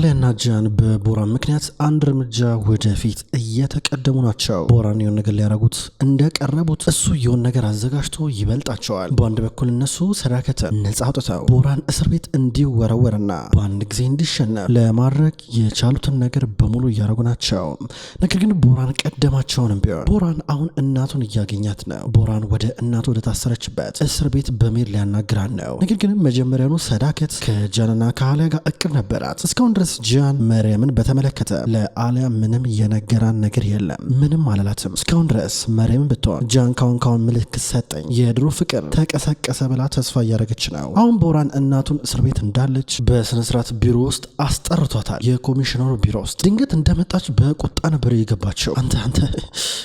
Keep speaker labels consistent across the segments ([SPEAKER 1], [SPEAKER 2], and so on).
[SPEAKER 1] አሊያና ጃን በቦራን ምክንያት አንድ እርምጃ ወደፊት እየተቀደሙ ናቸው። ቦራን የሆነ ነገር ሊያረጉት እንደቀረቡት እሱ የሆነ ነገር አዘጋጅቶ ይበልጣቸዋል። በአንድ በኩል እነሱ ሰዳከትን ነጻ አውጥተው ቦራን እስር ቤት እንዲወረወርና በአንድ ጊዜ እንዲሸነፍ ለማድረግ የቻሉትን ነገር በሙሉ እያደረጉ ናቸው። ነገር ግን ቦራን ቀደማቸውንም ቢሆን ቦራን አሁን እናቱን እያገኛት ነው። ቦራን ወደ እናቱ ወደ ታሰረችበት እስር ቤት በመሄድ ሊያናግራን ነው። ነገር ግን መጀመሪያኑ ሰዳከት ከጃንና ከአሊያ ጋር እቅድ ነበራት። እስካሁን ድረስ ጃን መርየምን በተመለከተ ለአሊያ ምንም የነገራን ነገር የለም። ምንም አላላትም። እስካሁን ድረስ መርየምን ብትሆን ጃን ካሁን ምልክት ሰጠኝ፣ የድሮ ፍቅር ተቀሰቀሰ ብላ ተስፋ እያደረገች ነው። አሁን ቦራን እናቱን እስር ቤት እንዳለች በስነስርዓት ቢሮ ውስጥ አስጠርቷታል። የኮሚሽነሩ ቢሮ ውስጥ ድንገት እንደመጣች በቁጣ ነበር የገባቸው። አንተ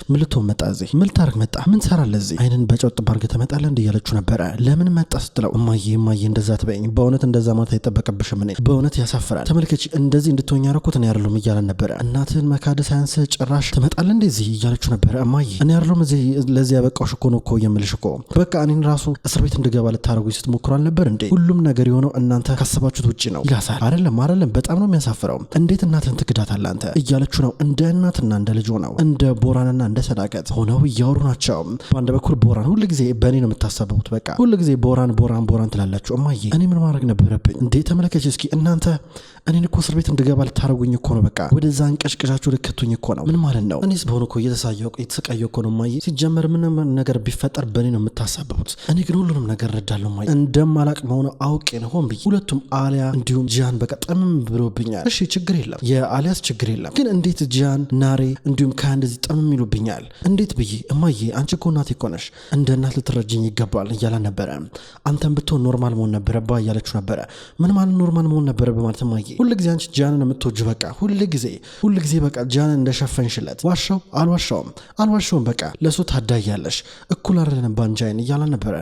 [SPEAKER 1] ምን ልትሆን መጣ? እዚህ ምን ልታደርግ መጣ? ምን ትሰራለህ እዚህ? አይንን በጨው ጥብ አድርገህ ትመጣለህ እንደ እያለችው ነበረ። ለምን መጣ ስትለው እማዬ እንደዛ ትበይኝ፣ በእውነት እንደዛ ማለት አይጠበቅብሽም፣ እኔ በእውነት ያሳፍራል፣ ተመልከች እንደዚህ እንድትሆኝ ያደረኩት እኔ አይደለሁም እያለን ነበረ። እናትህን መካደ ሳያንስ ጭራሽ ትመጣለህ እንደዚህ እያለችው ነበረ። እማዬ እኔ አይደለሁም እዚህ ለዚህ ያበቃሁሽ እኮ ነው እኮ የምልሽ እኮ በቃ እኔን ራሱ እስር ቤት እንድገባ ልታደርጉኝ ስትሞክሩ አልነበር እንዴ? ሁሉም ነገር የሆነው እናንተ ካሰባችሁት ውጭ ነው ይላታል። አይደለም በጣም ነው የሚያሳፍረው፣ እንዴት እናትህን ትክዳታለህ አንተ እያለችው ነው። እንደ እናትና እንደ ልጅ ሆነው እንደ ቦራንና እንደ ሰዳከት ሆነው እያወሩ ናቸው። በአንድ በኩል ቦራን ሁል ጊዜ በእኔ ነው የምታሳበቡት፣ በቃ ሁል ጊዜ ቦራን ትላላችሁ። እማዬ እኔ ምን ማድረግ ነበረብኝ እንዴ? ተመለከች እስኪ እናንተ እኔን እኮ እስር ቤት እንድገባ ልታረጉኝ እኮ ነው። በቃ ወደዛ እንቀሽቅሻችሁ ልከቱኝ እኮ ነው። ምን ማለት ነው? እኔስ በሆነ እኮ እየተሰቃየሁ እኮ ነው እማዬ። ሲጀመር ምንም ነገር ቢፈጠር በእኔ ነው የምታሳብቡት። እኔ ግን ሁሉንም ነገር ረዳለሁ እማዬ። እንደማላቅ መሆኑ አውቄ ነው ሆን ብዬ። ሁለቱም አሊያ እንዲሁም ጂያን በቃ ጥምም ብሎብኛል። እሺ ችግር የለም የአሊያስ ችግር የለም፣ ግን እንዴት ጂያን ናሬ እንዲሁም ከእንደዚህ ጥምም ይሉብኛል እንዴት ብዬ? እማዬ አንቺ እኮ እናቴ እኮ ነሽ፣ እንደ እናት ልትረጅኝ ይገባል እያላን ነበረ። አንተም ብትሆን ኖርማል መሆን ነበረባ እያለችው ነበረ። ምን ማለት ኖርማል መሆን ነበረ በማለት እማዬ ሁል ጊዜ አንቺ ጃንን የምትወጅ በቃ ሁል ጊዜ በቃ ጃንን እንደሸፈንሽለት ዋሻው አልዋሻውም በቃ ለሱ ታዳያለሽ እኩል አይደለም ባንጃይን እያላ ነበረ።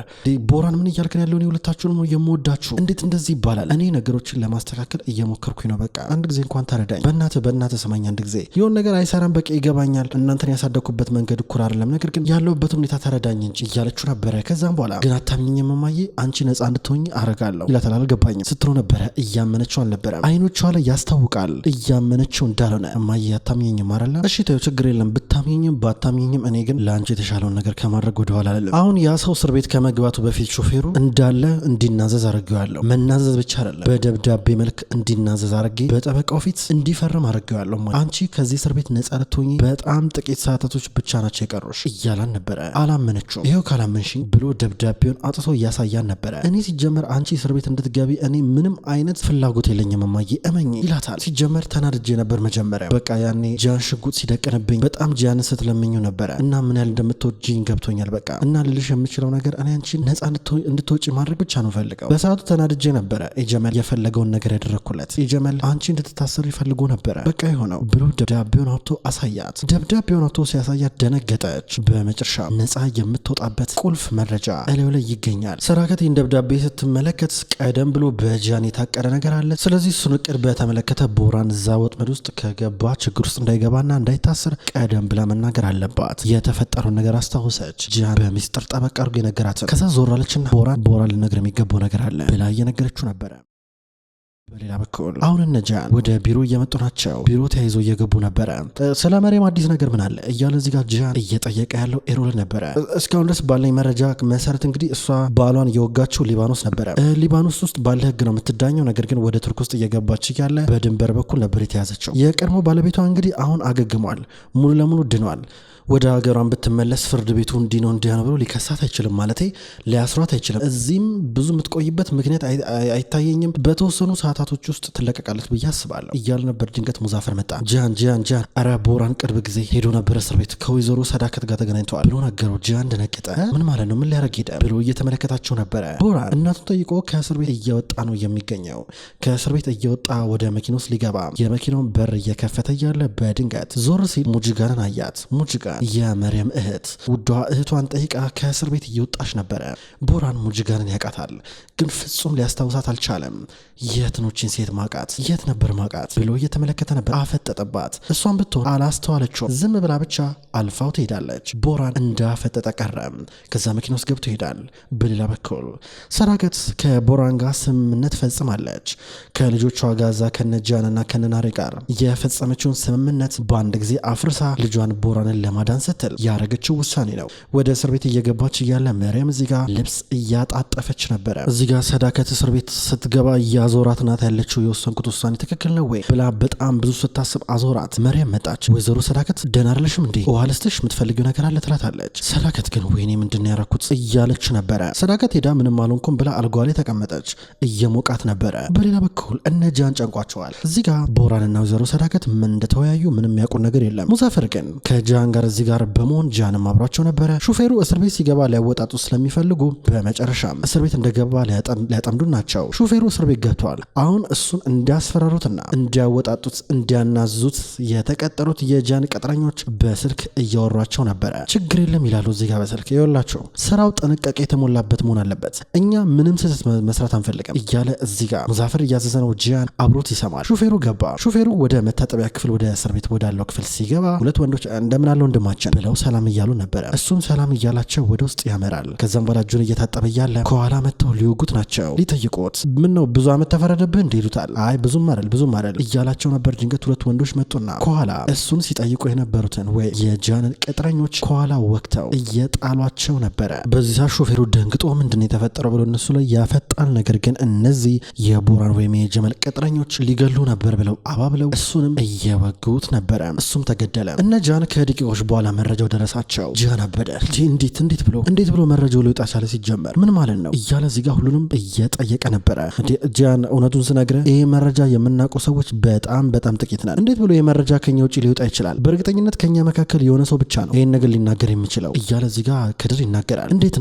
[SPEAKER 1] ቦራን ምን እያልከን ያለው? እኔ ሁለታችሁንም ነው የምወዳችሁ፣ እንዴት እንደዚህ ይባላል? እኔ ነገሮችን ለማስተካከል እየሞከርኩኝ ነው። በቃ አንድ ጊዜ እንኳን ተረዳኝ በእናትህ ሰማኝ። አንድ ጊዜ የሆነ ነገር አይሰራም በቃ ይገባኛል፣ እናንተን ያሳደኩበት መንገድ እኩል አይደለም፣ ነገር ግን ያለሁበት ሁኔታ ተረዳኝ እንጂ እያለችው ነበረ። ከዛም በኋላ ግን አታምኚኝም እማዬ አንቺ ነፃ እንድትሆኝ አረጋለሁ ይላታል። አልገባኝም ስትለው ነበረ። እያመነችው አልነበረም። አይኖቿ ላይ ያስታውቃል እያመነችው እንዳልሆነ። እማዬ አታምኚኝም አይደለ? እሺ ተይው ችግር የለም ብታምኚኝም ባታምኚኝም እኔ ግን ለአንቺ የተሻለውን ነገር ከማድረግ ወደኋላ አልልም። አሁን ያ ሰው እስር ቤት ከመግባቱ በፊት ሾፌሩ እንዳለ እንዲናዘዝ አድርጌዋለሁ። መናዘዝ ብቻ አይደለም በደብዳቤ መልክ እንዲናዘዝ አድርጌ በጠበቃው ፊት እንዲፈርም አድርጌዋለሁ። አንቺ ከዚህ እስር ቤት ነፃ ልትሆኚ በጣም ጥቂት ሰዓታቶች ብቻ ናቸው የቀሩሽ እያላን ነበረ። አላመነችውም። ይሄው ካላመንሽኝ ብሎ ደብዳቤውን አጥቶ እያሳያን ነበረ። እኔ ሲጀመር አንቺ እስር ቤት እንድትገቢ እኔ ምንም አይነት ፍላጎት የለኝም እማዬ እመኚ ይላታል። ሲጀመር ተናድጄ ነበር መጀመሪያ። በቃ ያኔ ጃን ሽጉጥ ሲደቅንብኝ በጣም ጃን ስትለምኘው ነበረ እና ምን ያህል እንደምትወጂኝ ገብቶኛል። በቃ እና ልልሽ የምችለው ነገር እኔ አንቺ ነፃ እንድትወጪ ማድረግ ብቻ ነው ፈልገው። በሰዓቱ ተናድጄ ነበረ። የጀመል የፈለገውን ነገር ያደረኩለት። የጀመል አንቺ እንድትታሰር ይፈልጎ ነበረ። በቃ የሆነው ብሎ ደብዳቤውን አውጥቶ አሳያት። ደብዳቤውን አውጥቶ ሲያሳያት ደነገጠች። በመጨረሻ ነፃ የምትወጣበት ቁልፍ መረጃ እላዩ ላይ ይገኛል። ሰዳከት ይህን ደብዳቤ ስትመለከት ቀደም ብሎ በጃን የታቀደ ነገር አለ። ስለዚህ እሱን እቅድ በተመለከተ ቦራን እዛ ወጥመድ ውስጥ ከገባ ችግር ውስጥ እንዳይገባና እንዳይታሰር ቀደም ብላ መናገር አለባት። የተፈጠረውን ነገር አስታውሰች። ጃን በሚስጥር ጠበቅ አድርጎ የነገራትን። ከዛ ዞር አለችና ቦራን ልነግር የሚገባው ነገር አለ ብላ እየነገረችው ነበረ። በሌላ በኩል አሁን እነ ጃን ወደ ቢሮ እየመጡ ናቸው። ቢሮ ተያይዘው እየገቡ ነበረ። ስለ መርየም አዲስ ነገር ምን አለ እያለ እዚህ ጋር ጃን እየጠየቀ ያለው ኤሮል ነበረ። እስካሁን ድረስ ባለኝ መረጃ መሰረት እንግዲህ እሷ ባሏን የወጋችው ሊባኖስ ነበረ። ሊባኖስ ውስጥ ባለ ህግ ነው የምትዳኘው። ነገር ግን ወደ ቱርክ ውስጥ እየገባች እያለ በድንበር በኩል ነበር የተያዘችው። የቀድሞ ባለቤቷ እንግዲህ አሁን አገግሟል፣ ሙሉ ለሙሉ ድኗል። ወደ ሀገሯን ብትመለስ ፍርድ ቤቱ እንዲህ ነው ብሎ ሊከሳት አይችልም፣ ማለት ሊያስሯት አይችልም። እዚህም ብዙ የምትቆይበት ምክንያት አይታየኝም። በተወሰኑ ሰዓታቶች ውስጥ ትለቀቃለች ብዬ አስባለሁ እያለ ነበር። ድንገት ሙዛፈር መጣ። ጃን አረ ቦራን ቅርብ ጊዜ ሄዶ ነበር እስር ቤት ከወይዘሮ ሰዳከት ጋር ተገናኝተዋል ብሎ ነገረው። ጃን ደነገጠ። ምን ማለት ነው? ምን ሊያደርግ ሄደ ብሎ እየተመለከታቸው ነበረ። ቦራን እናቱን ጠይቆ ከእስር ቤት እየወጣ ነው የሚገኘው። ከእስር ቤት እየወጣ ወደ መኪና ውስጥ ሊገባ የመኪናውን በር እየከፈተ እያለ በድንገት ዞር ሲል ሙጅጋንን አያት። ሙጅጋን የመርየም እህት ውዷ እህቷን ጠይቃ ከእስር ቤት እየወጣች ነበረ። ቦራን ሙጅጋንን ያውቃታል፣ ግን ፍጹም ሊያስታውሳት አልቻለም። የት ነው መቼኖችን ሴት ማቃት የት ነበር ማቃት ብሎ እየተመለከተ ነበር። አፈጠጠባት። እሷን ብትሆን አላስተዋለችውም። ዝም ብላ ብቻ አልፋው ትሄዳለች። ቦራን እንዳፈጠጠ ቀረ። ከዛ መኪና ውስጥ ገብቶ ይሄዳል። በሌላ በኩል ሰዳከት ከቦራን ጋር ስምምነት ፈጽማለች። ከልጆቿ ጋዛ ከነጃንና ከነናሬ ጋር የፈጸመችውን ስምምነት በአንድ ጊዜ አፍርሳ ልጇን ቦራንን ለማዳን ስትል ያረገችው ውሳኔ ነው። ወደ እስር ቤት እየገባች እያለ መርየም እዚህ ጋር ልብስ እያጣጠፈች ነበረ። እዚህ ጋር ሰዳከት እስር ቤት ስትገባ እያዞራት ናት ያለችው። የወሰንኩት ውሳኔ ትክክል ነው ወይ ብላ በጣም ብዙ ስታስብ አዞራት። መርየም መጣች። ወይዘሮ ሰዳከት ደህና አይደለሽም እንዴ? ውሃ ልስጥሽ? የምትፈልጊው ነገር አለ ትላታለች። ሰዳከት ግን ወይኔ ምንድን ነው ያረኩት እያለች ነበረ። ሰዳከት ሄዳ ምንም አልሆንኩም ብላ አልጓ ላይ ተቀመጠች። እየሞቃት ነበረ። በሌላ በኩል እነ ጃን ጨንቋቸዋል። እዚህ ጋር ቦራንና ወይዘሮ ሰዳከት ምን እንደተወያዩ ምንም ያውቁት ነገር የለም። ሙዛፈር ግን ከጃን ጋር እዚህ ጋር በመሆን ጃንም አብሯቸው ነበረ። ሹፌሩ እስር ቤት ሲገባ ሊያወጣጡ ስለሚፈልጉ በመጨረሻም እስር ቤት እንደገባ ሊያጠምዱ ናቸው። ሹፌሩ እስር ቤት ገብተዋል። አሁን እሱን እንዲያስፈራሩትና እንዲያወጣጡት እንዲያናዙት የተቀጠሩት የጃን ቅጥረኞች በስልክ እያወሯቸው ነበረ። ችግር የለም ይላሉ እዚህ ጋር በስልክ ይወላቸው። ስራው ጥንቃቄ የተሞላበት መሆን አለበት። እኛ ምንም ስህተት መስራት አንፈልግም እያለ እዚህ ጋር ሙዛፈር እያዘዘ ነው። ጃን አብሮት ይሰማል። ሹፌሩ ገባ። ሹፌሩ ወደ መታጠቢያ ክፍል ወደ እስር ቤት ወዳለው ክፍል ሲገባ ሁለት ወንዶች እንደምን አለው ወንድማችን ብለው ሰላም እያሉ ነበረ። እሱም ሰላም እያላቸው ወደ ውስጥ ያመራል። ከዛም በኋላ እጁን እየታጠበ እያለ ከኋላ መጥተው ሊወጉት ናቸው። ሊጠይቁት ምን ነው ብዙ አመት ተፈረደብህ እንዴ ይሉታል። አይ ብዙም አይደል እያላቸው ነበር። ድንገት ሁለት ወንዶች መጡና ከኋላ እሱን ሲጠይቁ የነበሩትን ወይ የጃንን ቅጥረኞች ከኋላ ወቅተው እየጣሏቸው ነበረ። በዚህ ሰዓት ሾፌሩ ደንግጦ ምንድን የተፈጠረው ብሎ እነሱ ላይ ያፈጣል። ነገር ግን እነዚህ የቦራን ወይም የጀመል ቅጥረኞች ሊገሉ ነበር ብለው አባብለው እሱንም እየወጉት ነበረ። እሱም ተገደለ። እነ ጃን ከደቂቃዎች በኋላ መረጃው ደረሳቸው። ጃን አበደ። እንዴት ብሎ መረጃው ሊወጣ ቻለ? ሲጀመር ምን ማለት ነው እያለ እዚህ ጋር ሁሉንም እየጠየቀ ነበረ። ጃን እውነቱን ስነግርህ ይሄ መረጃ የምናውቀው ሰዎች በጣም ጥቂት ነን። እንዴት ብሎ የመረጃ ከኛ ውጭ ሊወጣ ይችላል? በእርግጠኝነት ከኛ መካከል የሆነ ሰው ብቻ ነው ይሄን ነገር ሊናገር የሚችለው እያለ እዚህ ጋር ክድር ይናገራል። እንዴት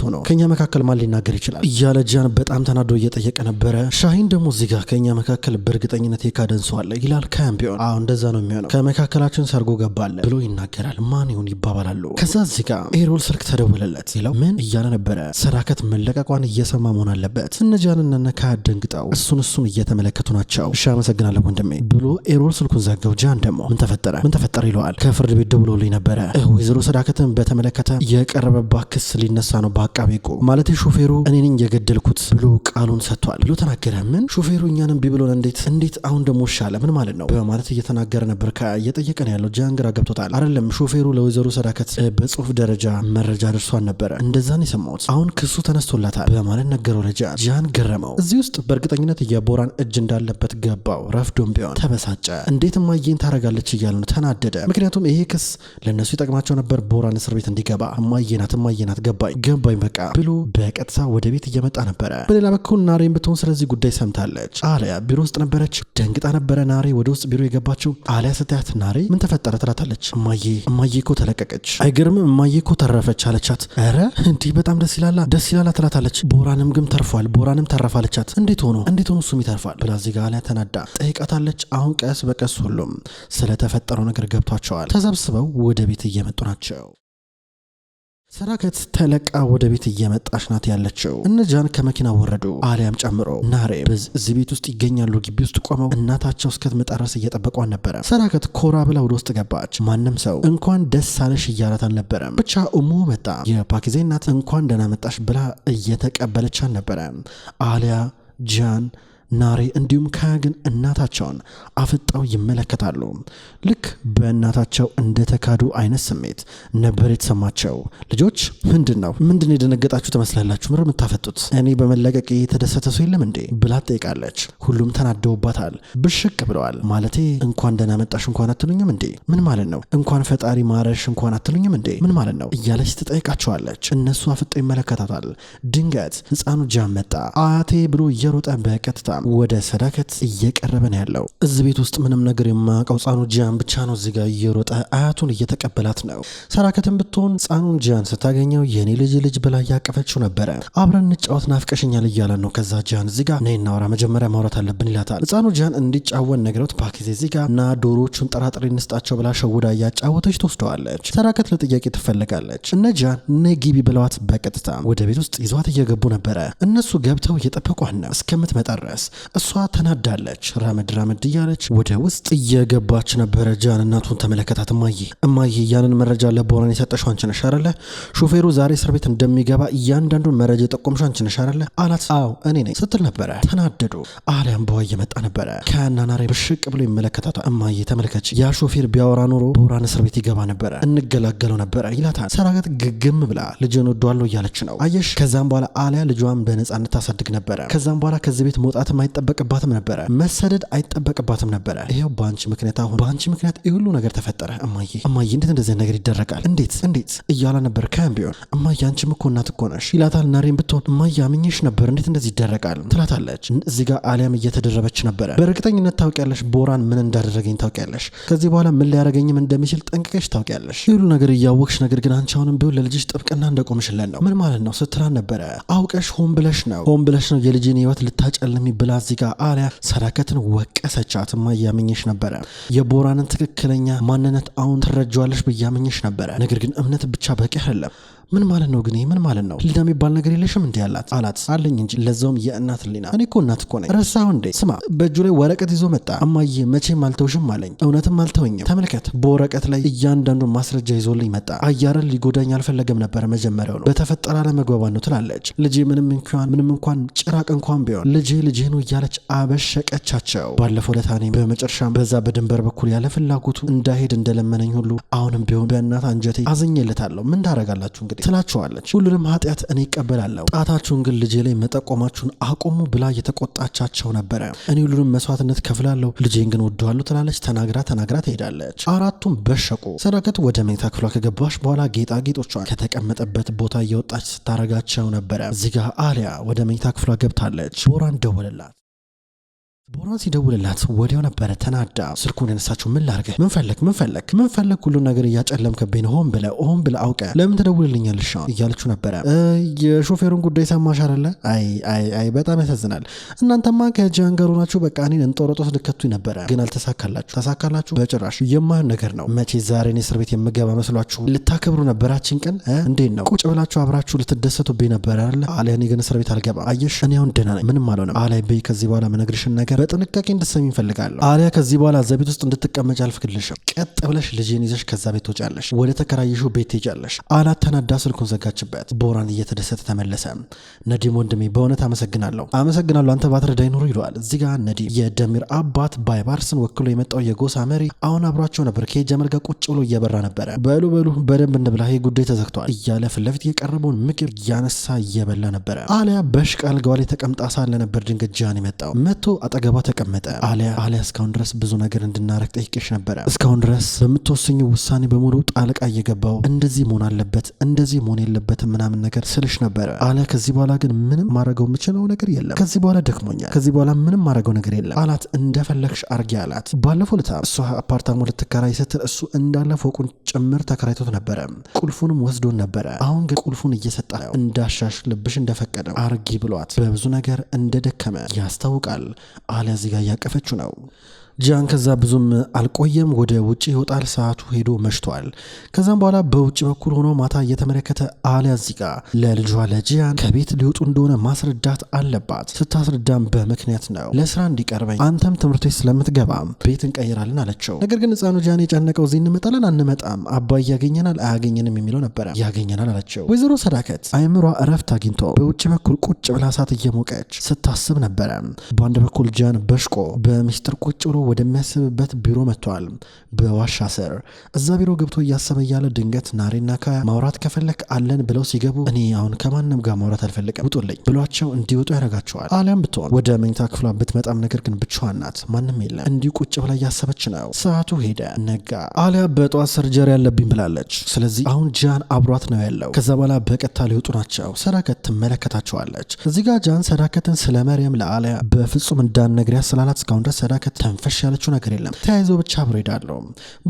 [SPEAKER 1] ሆኖ ከኛ መካከል ማን ሊናገር ይችላል እያለ ጃን በጣም ተናዶ እየጠየቀ ነበረ። ሻሂን ደግሞ እዚህ ጋር ከኛ መካከል በእርግጠኝነት የካደን ሰው አለ ይላል። ካምፒዮን አዎ እንደዛ ነው የሚሆነው፣ ከመካከላችን ሰርጎ ገባለ ብሎ ይናገራል። ማን ይሁን ይባባላሉ። ከዛ እዚህ ጋር ኤሮል ስልክ ተደወለለት። ይለው ምን እያለ ነበረ። ሰዳከት መለቀቋን እየሰማ መሆን አለበት። እነ ጃንና ነካ ደንግጠው እሱን እየተመለከቱ ናቸው። እሺ አመሰግናለሁ ወንድሜ ብሎ ኤሮል ስልኩን ዘጋው። ጃን ደግሞ ምን ተፈጠረ ይለዋል። ከፍርድ ቤት ደውሎልኝ ነበረ ወይዘሮ ሰዳከትን በተመለከተ የቀረበባት ክስ ሊነሳ ነው በአቃቤ ሕጉ ማለት ሾፌሩ እኔ ነኝ የገደልኩት ብሎ ቃሉን ሰጥቷል ብሎ ተናገረ። ምን ሾፌሩ እኛንም ቢብሎን እንዴት አሁን ደግሞ ሻለ ምን ማለት ነው በማለት እየተናገረ ነበር። እየጠየቀ ነው ያለው። ጃን ግራ ገብቶታል። አይደለም ሾፌሩ ለወይዘሮ ሰዳከት በጽሁፍ ደረጃ መረጃ ደርሷል ነበረ እንደዛን የሰማሁት አሁን ክሱ ተነስቶላታል በማለት ነገረው ለጃን። ጃን ገረመው። እዚህ ውስጥ በእርግጠኝነት የቦራን እጅ እንዳለበት ገባው። ረፍዶም ቢሆን ተበሳጨ። እንዴት ማየን ታረጋለች እያለ ነው ተናደደ። ምክንያቱም ይሄ ክስ ለነሱ ይጠቅማቸው ነበር ቦራን እስር ቤት እንዲገባ። እማየናት ገባኝ በቃ ብሎ በቀጥታ ወደ ቤት እየመጣ ነበረ። በሌላ በኩል ናሬን ብትሆን ስለዚህ ጉዳይ ሰምታለች። አሊያ ቢሮ ውስጥ ነበረች። ደንግጣ ነበረ ናሬ ወደ ውስጥ ቢሮ የገባችው። አሊያ ስታያት ናሬ ምን ተፈጠረ ትላታለች። እማዬ እኮ ተለቀቀች። አይገርምም እማዬ እኮ ተረፈች አለቻት። ኧረ እንዲህ በጣም ደስ ይላላ ትላታለች። ቦራንም ግን ተርፏል። ቦራንም ተረፋለቻት። እንዴት ሆኖ እሱም ይተርፋል ብላ እዚህ ጋር አሊያ ተናዳ ጠይቃታለች። አሁን ቀስ በቀስ ሁሉም ስለተፈጠረው ነገር ገብቷቸዋል። ተሰብስበው ወደ ቤት እየመጡ ናቸው። ሰዳከት ተለቃ ወደ ቤት እየመጣች ናት ያለችው። እነ ጃን ከመኪና ወረዱ። አሊያም ጨምሮ ናሬ እዚህ ቤት ውስጥ ይገኛሉ። ግቢ ውስጥ ቆመው እናታቸው እስከትመጣ ድረስ እየጠበቋን ነበረ። ሰዳከት ኮራ ብላ ወደ ውስጥ ገባች። ማንም ሰው እንኳን ደስ አለሽ እያላት አልነበረም። ብቻ እሙ መጣ። የፓኪዜ እናት እንኳን ደህና መጣሽ ብላ እየተቀበለች አልነበረም። አሊያ፣ ጃን፣ ናሬ እንዲሁም ካያ ግን እናታቸውን አፍጣው ይመለከታሉ። ልክ በእናታቸው እንደተካዱ አይነት ስሜት ነበር የተሰማቸው። ልጆች ምንድን የደነገጣችሁ ትመስላላችሁ? ምር የምታፈጡት እኔ በመለቀቅ የተደሰተ ሰው የለም እንዴ ብላ ጠይቃለች። ሁሉም ተናደውባታል። ብሽቅ ብለዋል። ማለቴ እንኳን ደህና መጣሽ እንኳን አትሉኝም እንዴ? ምን ማለት ነው? እንኳን ፈጣሪ ማረሽ እንኳን አትሉኝም እንዴ? ምን ማለት ነው እያለች ትጠይቃቸዋለች። እነሱ አፍጠው ይመለከታታል። ድንገት ህፃኑ ጃን መጣ። አያቴ ብሎ እየሮጠ በቀጥታ ወደ ሰዳከት እየቀረበ ነው ያለው። እዚህ ቤት ውስጥ ምንም ነገር የማያውቀው ህፃኑ ጃን ብቻ ነው እዚህ ጋር እየሮጠ አያቱን እየተቀበላት ነው። ሰዳከትን ብትሆን ህፃኑን ጃን ስታገኘው የኔ ልጅ ብላ እያቀፈችው ነበረ። አብረን እንጫወት ናፍቀሽኛል እያለን ነው። ከዛ ጃን እዚህ ጋር ነይ እናውራ መጀመሪያ ማውራት አለብን ይላታል። ህፃኑ ጃን እንዲጫወን ነግረውት ፓኪዜ እዚህ ጋር እና ዶሮዎቹን ጥራጥሬ እንስጣቸው ብላ ሸውዳ እያጫወተች ትወስደዋለች። ሰዳከት ለጥያቄ ትፈልጋለች። እነ ጃን ነይ ግቢ ብለዋት በቀጥታ ወደ ቤት ውስጥ ይዟት እየገቡ ነበረ። እነሱ ገብተው እየጠበቋን ነው እስከምትመጣ ድረስ። ድረስ። እሷ ተናዳለች። ራመድ እያለች ወደ ውስጥ እየገባች ነበረ። ጃን እናቱን ተመለከታት። እማዬ ያንን መረጃ ለቦራን የሰጠሽው አንቺ ነሽ አይደለ? ሹፌሩ ዛሬ እስር ቤት እንደሚገባ እያንዳንዱን መረጃ የጠቆምሽው አንቺ ነሽ አይደለ አላት። አዎ እኔ ነኝ ስትል ነበረ። ተናደዱ። አሊያም በዋ እየመጣ ነበረ። ከናናሬ ብሽቅ ብሎ ይመለከታታል። እማዬ ተመልከች፣ ያ ሾፌር ቢያወራ ኖሮ ቦራን እስር ቤት ይገባ ነበረ፣ እንገላገለው ነበረ ይላታል። ሰራገት ግግም ብላ ልጅን ወዷለሁ እያለች ነው አየሽ። ከዛም በኋላ አሊያ ልጇን በነጻነት ታሳድግ ነበረ። ከዛም በኋላ ከዚህ ቤት መውጣትም አይጠበቅባትም ነበረ፣ መሰደድ አይጠበቅባትም ነበረ። ይሄው በአንቺ ምክንያት አሁን በአንቺ ምክንያት ይህ ሁሉ ነገር ተፈጠረ። እማዬ እንዴት እንደዚህ ነገር ይደረጋል? እንዴት እያላ ነበር። ካምቢዮን እማዬ አንቺም እኮ እናት እኮ ነሽ ይላታል። ናሬን ብትሆን እማዬ አምኜሽ ነበር፣ እንዴት እንደዚህ ይደረጋል ትላታለች። እዚህ ጋር አሊያም እየተደረበች ነበረ። በእርግጠኝነት ታውቂያለሽ፣ ቦራን ምን እንዳደረገኝ ታውቂያለሽ፣ ከዚህ በኋላ ምን ሊያደርገኝም እንደሚችል ጠንቅቀሽ ታውቂያለሽ። ይህ ሁሉ ነገር እያወቅሽ ነገር ግን አንቺ አሁንም ቢሆን ለልጅሽ ጥብቅና እንደቆምሽለን ነው። ምን ማለት ነው ስትላን ነበረ። አውቀሽ ሆን ብለሽ ነው የልጅን ህይወት ልታጨልሚ ብላ እዚህ ጋር አሊያ ሰዳከትን ወቀሰቻት። እማዬ አምኜሽ ነበረ፣ የቦራንን ትክክለኛ ማንነት አሁን ትረጃዋለሽ ብዬ አምኜሽ ነበረ። ነገር ግን እምነት ብቻ በቂ አይደለም። ምን ማለት ነው ግን? ምን ማለት ነው? ህሊና የሚባል ነገር የለሽም እንዴ አላት። አለኝ እንጂ ለዛውም የእናት ህሊና። እኔ እኮ እናት እኮ ነኝ። ረሳው እንዴ? ስማ፣ በእጁ ላይ ወረቀት ይዞ መጣ። እማዬ መቼም አልተውሽም አለኝ። እውነትም አልተወኝም። ተመልከት፣ በወረቀት ላይ እያንዳንዱን ማስረጃ ይዞልኝ መጣ። አያረን ሊጎዳኝ አልፈለገም ነበር መጀመሪያው ነው። በተፈጠረ አለመግባባት ነው ትላለች። ልጄ ምንም እንኳን ጭራቅ እንኳን ቢሆን ልጄ ነው እያለች አበሸቀቻቸው። ባለፈው ለታኔ በመጨረሻም በዛ በድንበር በኩል ያለ ፍላጎቱ እንዳሄድ እንደለመነኝ ሁሉ አሁንም ቢሆን በእናት አንጀቴ አዝኜለታለሁ። ምን ታደርጋላችሁ እንግዲህ ትላቸዋለች። ሁሉንም ኃጢአት እኔ ይቀበላለሁ፣ ጣታችሁን ግን ልጄ ላይ መጠቆማችሁን አቁሙ ብላ የተቆጣቻቸው ነበረ። እኔ ሁሉንም መስዋዕትነት ከፍላለሁ፣ ልጄን ግን ወደዋለሁ ትላለች። ተናግራ ትሄዳለች። አራቱም በሸቁ። ሰዳከት ወደ መኝታ ክፍሏ ከገባች በኋላ ጌጣጌጦቿን ከተቀመጠበት ቦታ እየወጣች ስታረጋቸው ነበረ። እዚህ ጋር አሊያ ወደ መኝታ ክፍሏ ገብታለች። ቦራን ደወለላት። ቦራን ሲደውልላት ወዲያው ነበረ ተናዳ ስልኩን ያነሳችው። ምን ላርገህ? ምን ፈለክ? ሁሉን ነገር እያጨለምክብኝ ሆን ብለ አውቀ ለምን ትደውልልኛለሽ እያለችው ነበረ። የሾፌሩን ጉዳይ ሰማሽ አይደለ? አይ በጣም ያሳዝናል። እናንተማ ከጃን ጋር ሆናችሁ በቃ እኔን እንጦሮጦስ ልከቱኝ ነበረ፣ ግን ተሳካላችሁ? በጭራሽ የማይሆን ነገር ነው። መቼ ዛሬን እስር ቤት የምገባ መስሏችሁ ልታከብሩ ነበራችን ቀን እንዴት ነው? ቁጭ ብላችሁ አብራችሁ ልትደሰቱብኝ ነበር አይደለ? አሊያ እኔ ግን እስር ቤት አልገባም። አየሽ እኔ አሁን ደህና ነኝ፣ ምንም አልሆነም። አሊያ በይ ከዚህ በኋላ መነግርሽን ነገር በጥንቃቄ እንድትሰሚ እፈልጋለሁ። አሊያ ከዚህ በኋላ እዛ ቤት ውስጥ እንድትቀመጭ አልፈቅድልሽም። ቀጥ ብለሽ ልጄን ይዘሽ ከዛ ቤት ትወጫለሽ፣ ወደ ተከራየሽው ቤት ትሄጃለሽ አላት። ተናዳ ስልኩን ዘጋችበት። ቦራን እየተደሰተ ተመለሰ። ነዲም ወንድሜ በእውነት አመሰግናለሁ፣ አንተ ባትረዳኝ ኖሮ ይለዋል። እዚህ ጋር ነዲም የደሚር አባት ባይባርስን ወክሎ የመጣው የጎሳ መሪ አሁን አብሯቸው ነበር። ከጀመል ጋር ቁጭ ብሎ እየበራ ነበረ። በሉ በደንብ እንብላ፣ ይሄ ጉዳይ ተዘግቷል እያለ ፊት ለፊት የቀረበውን ምግብ እያነሳ እየበላ ነበረ። አሊያ በሽቃ አልጋዋ ላይ ተቀምጣ ሳለ ነበር ድንገት ጃን የመጣው። መጥቶ አጠገቧ ተቀመጠ። አሊያ እስካሁን ድረስ ብዙ ነገር እንድናረግ ጠይቄሽ ነበረ። እስካሁን ድረስ በምትወስኙ ውሳኔ በሙሉ ጣልቃ እየገባው እንደዚህ መሆን አለበት እንደዚህ መሆን የለበትም ምናምን ነገር ስልሽ ነበረ። አሊያ ከዚህ በኋላ ግን ምንም ማረገው የምችለው ነገር የለም፣ ከዚህ በኋላ ደክሞኛል፣ ከዚህ በኋላ ምንም ማረገው ነገር የለም አላት። እንደፈለግሽ አርጊ አላት። ባለፈው ልታ እሷ አፓርታማ ልትከራይ ስትል እሱ እንዳለ ፎቁን ጭምር ተከራይቶት ነበረ፣ ቁልፉንም ወስዶን ነበረ። አሁን ግን ቁልፉን እየሰጠ ነው፣ እንዳሻሽ ልብሽ እንደፈቀደው አርጊ ብሏት በብዙ ነገር እንደደከመ ያስታውቃል። አሊያ እዚህ ጋር እያቀፈችው ነው። ጃን ከዛ ብዙም አልቆየም፣ ወደ ውጭ ይወጣል። ሰዓቱ ሄዶ መሽቷል። ከዛም በኋላ በውጭ በኩል ሆኖ ማታ እየተመለከተ አሊያ እዚህ ጋር ለልጇ ለጂያን ከቤት ሊወጡ እንደሆነ ማስረዳት አለባት። ስታስረዳም በምክንያት ነው። ለስራ እንዲቀርበኝ አንተም ትምህርት ቤት ስለምትገባም ቤት እንቀይራለን አለችው። ነገር ግን ህፃኑ ጃን የጨነቀው እዚህ እንመጣለን አንመጣም፣ አባይ ያገኘናል አያገኘንም የሚለው ነበረ። ያገኘናል አለችው። ወይዘሮ ሰዳከት አይምሯ እረፍት አግኝቶ በውጭ በኩል ቁጭ ብላ እሳት እየሞቀች ስታስብ ነበረ። በአንድ በኩል ጃን በሽቆ በሚስጥር ቁጭ ብሎ ወደሚያስብበት ቢሮ መጥቷል። በዋሻ ስር እዛ ቢሮ ገብቶ እያሰበ ያለ ድንገት ናሬና ካያ ማውራት ከፈለክ አለን ብለው ሲገቡ እኔ አሁን ከማንም ጋር ማውራት አልፈልግም ውጡልኝ ብሏቸው እንዲወጡ ያደርጋቸዋል። አሊያም ብትሆን ወደ መኝታ ክፍሏ ብትመጣም ነገር ግን ብቻዋን ናት፣ ማንም የለም። እንዲሁ ቁጭ ብላ እያሰበች ነው። ሰዓቱ ሄደ፣ ነጋ። አሊያ በጠዋት ሰርጀሪ ያለብኝ ብላለች። ስለዚህ አሁን ጃን አብሯት ነው ያለው። ከዛ በኋላ በቀጥታ ሊወጡ ናቸው። ሰዳከት ትመለከታቸዋለች። እዚህ ጋር ጃን ሰዳከትን ስለ መርየም ለአሊያ በፍጹም እንዳትነግሪያት ስላላት እስካሁን ድረስ ሰዳከት ተንፈሽ ያለችው ነገር የለም። ተያይዘው ብቻ አብሮ ሄዳሉ።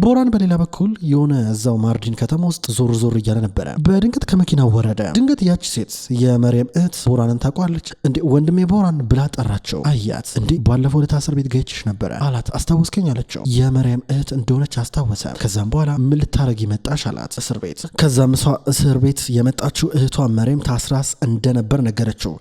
[SPEAKER 1] ቦራን በሌላ በኩል የሆነ እዛው ማርዲን ከተማ ውስጥ ዞር እያለ ነበረ። በድንገት ከመኪናው ወረደ። ድንገት ያቺ ሴት የመርየም እህት ቦራንን ታውቋለች። እንዴ ወንድሜ ቦራን ብላ ጠራቸው። አያት። እንዴ ባለፈው ለታሰር ቤት ገይችሽ ነበረ አላት። አስታወስከኝ አለችው። የመርየም እህት እንደሆነች አስታወሰ። ከዛም በኋላ ምን ልታረጊ መጣሽ አላት። እስር ቤት። ከዛም እሷ እስር ቤት የመጣችው እህቷ መርየም ታስራስ እንደነበር ነገረችው።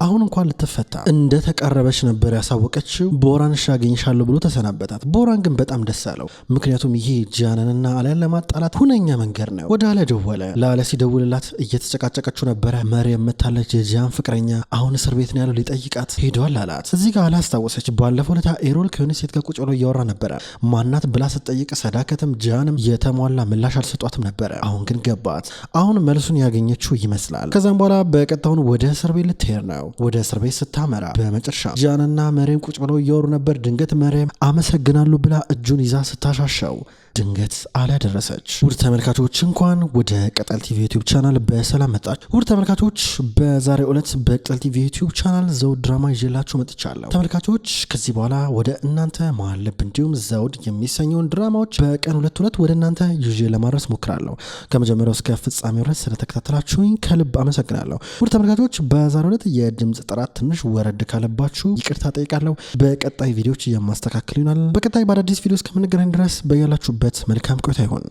[SPEAKER 1] አሁን እንኳን ልትፈታ እንደተቃረበች ነበር ያሳወቀችው። ቦራን አገኝሻለሁ ብሎ ተሰናበታት። ቦራን ግን በጣም ደስ አለው። ምክንያቱም ይሄ ጂያንንና አሊያን ለማጣላት ሁነኛ መንገድ ነው። ወደ አሊያ ደወለ። ለአሊያ ሲደውልላት እየተጨቃጨቀችው ነበረ። መርየም መታለች፣ የጂያን ፍቅረኛ አሁን እስር ቤት ነው ያለው፣ ሊጠይቃት ሄዷል አላት። እዚህ ጋር አሊያ አስታወሰች። ባለፈው ለታ ኤሮል ከሆነ ሴት ጋር ቁጭ ብሎ እያወራ ነበረ። ማናት ብላ ስትጠይቅ ሰዳከትም ጂያንም የተሟላ ምላሽ አልሰጧትም ነበረ። አሁን ግን ገባት። አሁን መልሱን ያገኘችው ይመስላል። ከዛም በኋላ በቀጣውን ወደ እስር ቤት ልትሄድ ነው። ወደ እስር ቤት ስታመራ በመጨረሻ ጂያንና መርየም ቁጭ ብለው እያወሩ ነበር። ድንገት መርየም አመሰግናለሁ ብላ እጁን ይዛ ስታሻሸው ድንገት አሊያ ደረሰች። ውድ ተመልካቾች እንኳን ወደ ቅጠል ቲቪ ዩቲዩብ ቻናል በሰላም መጣችሁ። ውድ ተመልካቾች በዛሬው ዕለት በቅጠል ቲቪ ዩቲዩብ ቻናል ዘውድ ድራማ ይዤላችሁ መጥቻለሁ። ተመልካቾች ከዚህ በኋላ ወደ እናንተ መሀል ልብ እንዲሁም ዘውድ የሚሰኘውን ድራማዎች በቀን ሁለት ወደ እናንተ ይዤ ለማድረስ ሞክራለሁ። ከመጀመሪያው እስከ ፍጻሜው ድረስ ስለተከታተላችሁኝ ከልብ አመሰግናለሁ። ውድ ተመልካቾች በዛሬው ዕለት የድምጽ ጥራት ትንሽ ወረድ ካለባችሁ ይቅርታ ጠይቃለሁ። በቀጣይ ቪዲዮዎች የማስተካከል ይሆናል። በቀጣይ በአዳዲስ ቪዲዮ እስከምንገናኝ ድረስ በያላችሁ መልካም ቆይታ ይሁን።